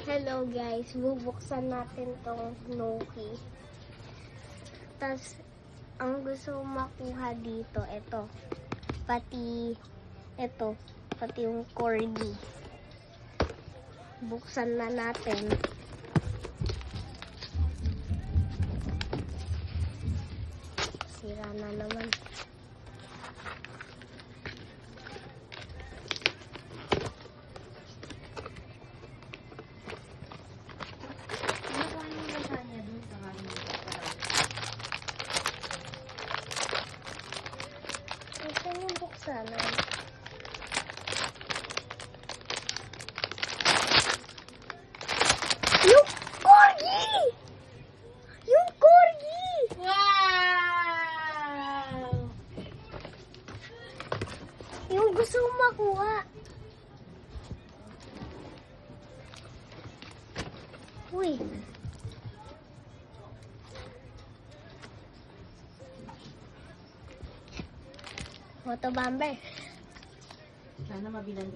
Hello guys, bubuksan natin tong Noki. Tapos, ang gusto kong makuha dito, ito. Pati yung corgi. Buksan na natin. Sira na naman. Ito yung buksanan. Yung corgi! Yung corgi! Wow! Yung gusto kong makuha. Uy. Motobomber. Sana mabilan